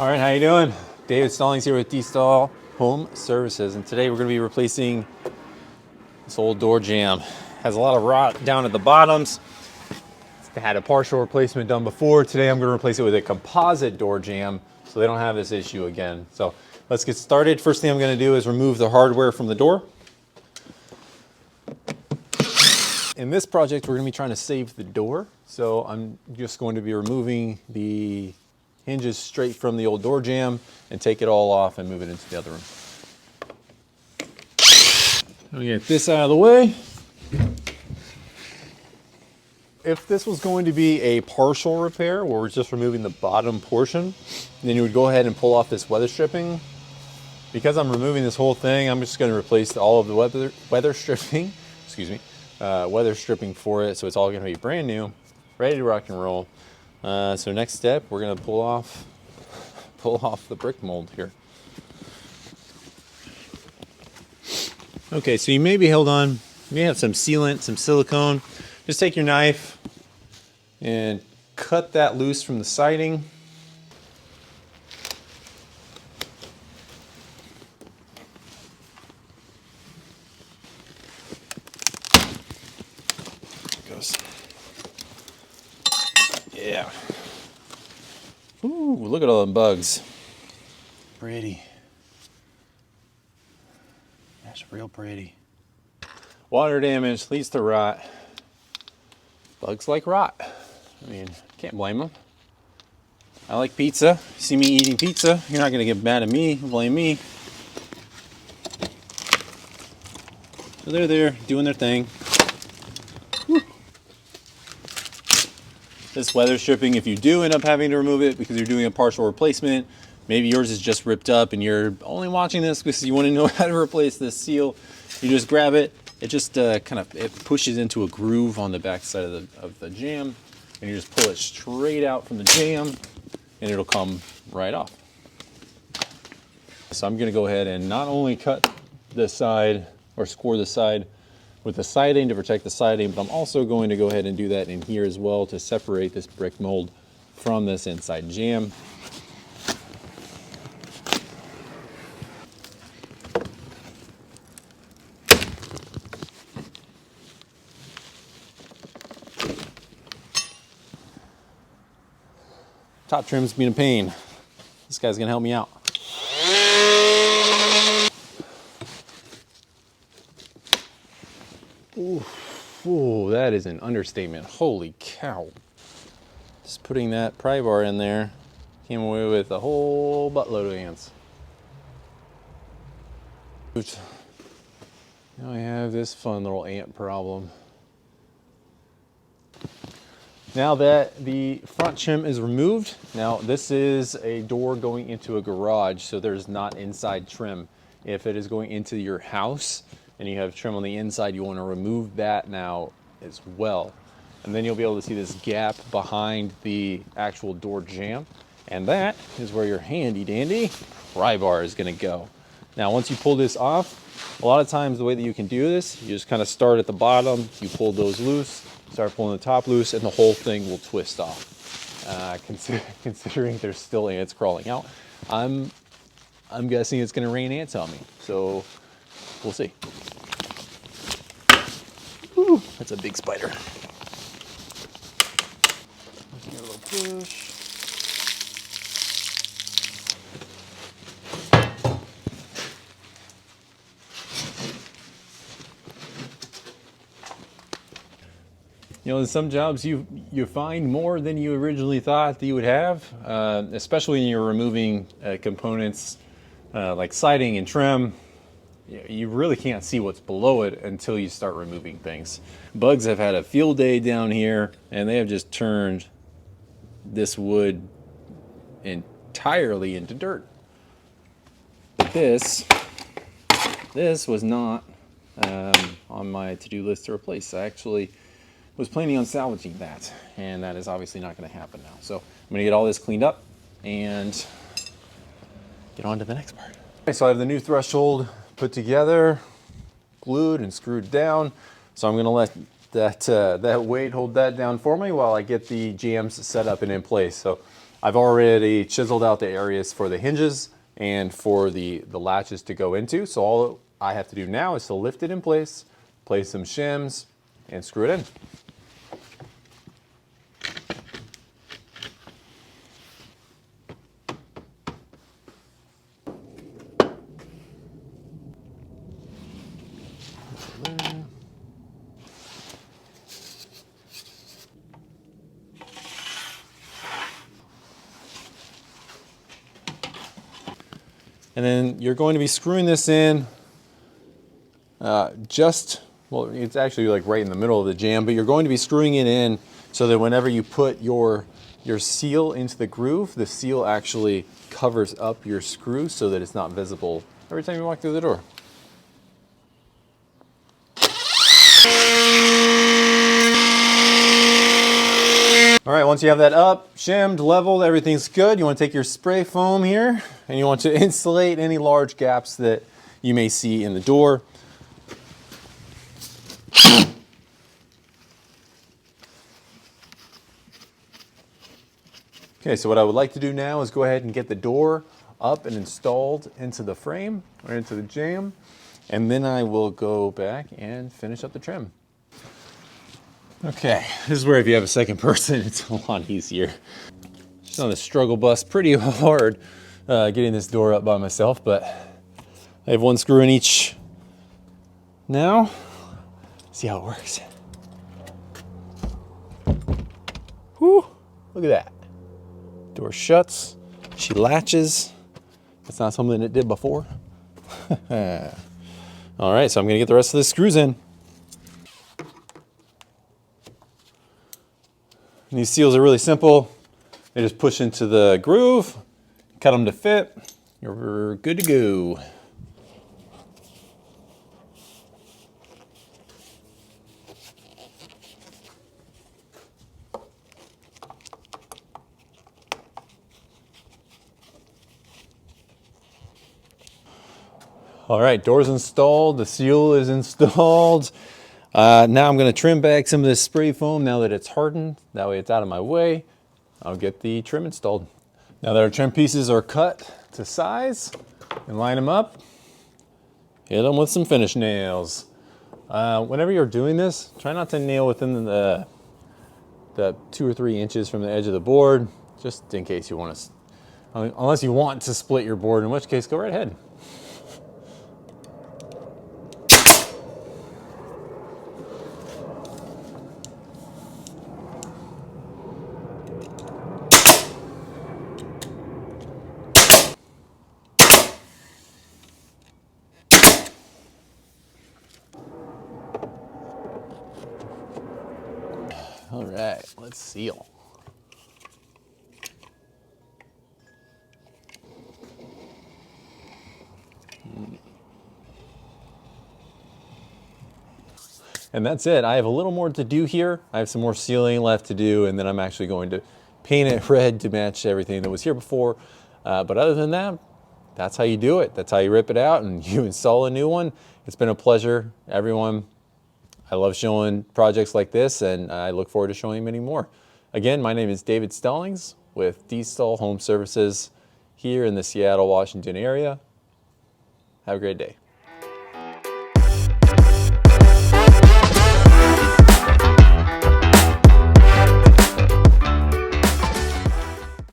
All right, how you doing? David Stallings here with D-Stall Home Services, and today we're going to be replacing this old door jamb. Has a lot of rot down at the bottoms. It's had a partial replacement done before. Today I'm going to replace it with a composite door jamb so they don't have this issue again. So let's get started. First thing I'm going to do is remove the hardware from the door. In this project, we're going to be trying to save the door. So I'm just going to be removing the hinges straight from the old door jamb and take it all off and move it into the other room. Let me get this out of the way. If this was going to be a partial repair where we're just removing the bottom portion, then you would go ahead and pull off this weather stripping. Because I'm removing this whole thing, I'm just going to replace all of the weather stripping, weather stripping for it, so it's all going to be brand new, ready to rock and roll. So next step, we're going to pull off the brick mold here. Okay, so you may be held on, you may have some sealant, some silicone. Just take your knife and cut that loose from the siding. There it goes. Yeah. Ooh, look at all them bugs. Pretty. That's real pretty. Water damage leads to rot. Bugs like rot. I mean, can't blame them. I like pizza. You see me eating pizza, you're not gonna get mad at me, blame me. So they're there doing their thing. Whew. This weather stripping, if you do end up having to remove it because you're doing a partial replacement, maybe yours is just ripped up and you're only watching this because you want to know how to replace this seal, you just grab it. It just it pushes into a groove on the back side of the jamb, and you just pull it straight out from the jamb, and it'll come right off. So I'm going to go ahead and not only cut this side or score the side with the siding to protect the siding, but I'm also going to go ahead and do that in here as well to separate this brick mold from this inside jamb. Top trim's being a pain. This guy's gonna help me out. Ooh, that is an understatement. Holy cow. Just putting that pry bar in there, came away with a whole buttload of ants. Now I have this fun little ant problem. Now that the front trim is removed, now this is a door going into a garage, so there's not inside trim. If it is going into your house and you have trim on the inside, you want to remove that now as well. And then you'll be able to see this gap behind the actual door jamb, and that is where your handy dandy pry bar is going to go. Now once you pull this off, a lot of times the way that you can do this, you just kind of start at the bottom, you pull those loose, start pulling the top loose, and the whole thing will twist off. Considering there's still ants crawling out, I'm guessing it's going to rain ants on me. So we'll see. Whew, that's a big spider. Give it a little push. You know, in some jobs you find more than you originally thought that you would have, especially when you're removing components like siding and trim. You really can't see what's below it until you start removing things. Bugs have had a field day down here, and they have just turned this wood entirely into dirt. This was not on my to-do list to replace. I actually was planning on salvaging that, and that is obviously not going to happen now. So I'm going to get all this cleaned up and get on to the next part. Okay, so I have the new threshold put together, glued and screwed down. So I'm going to let that weight hold that down for me while I get the jambs set up and in place. So I've already chiseled out the areas for the hinges and for the latches to go into. So all I have to do now is to lift it in place, place some shims, and screw it in. And then you're going to be screwing this in well, it's actually like right in the middle of the jamb, but you're going to be screwing it in so that whenever you put your seal into the groove, the seal actually covers up your screw so that it's not visible every time you walk through the door. All right, once you have that up, shimmed, leveled, everything's good, you want to take your spray foam here and you want to insulate any large gaps that you may see in the door. Okay, so what I would like to do now is go ahead and get the door up and installed into the frame or into the jamb, and then I will go back and finish up the trim. Okay, this is where if you have a second person, it's a lot easier. Just on the struggle bus pretty hard getting this door up by myself, but I have one screw in each now. See how it works. Whew, look at that. Door shuts, she latches. That's not something it did before. All right, so I'm gonna get the rest of the screws in. And these seals are really simple. They just push into the groove, cut them to fit. You're good to go. All right, door's installed, the seal is installed. Now I'm gonna trim back some of this spray foam now that it's hardened. That way it's out of my way. I'll get the trim installed. Now that our trim pieces are cut to size and line them up, hit them with some finish nails. Whenever you're doing this, try not to nail within the 2 or 3 inches from the edge of the board, just in case you want to, unless you want to split your board, in which case go right ahead. All right, let's seal. And that's it. I have a little more to do here. I have some more sealing left to do, and then I'm actually going to paint it red to match everything that was here before. But other than that, that's how you do it. That's how you rip it out and you install a new one. It's been a pleasure, everyone. I love showing projects like this, and I look forward to showing you many more. Again, my name is David Stallings with dstallhomes Services here in the Seattle, Washington area. Have a great day.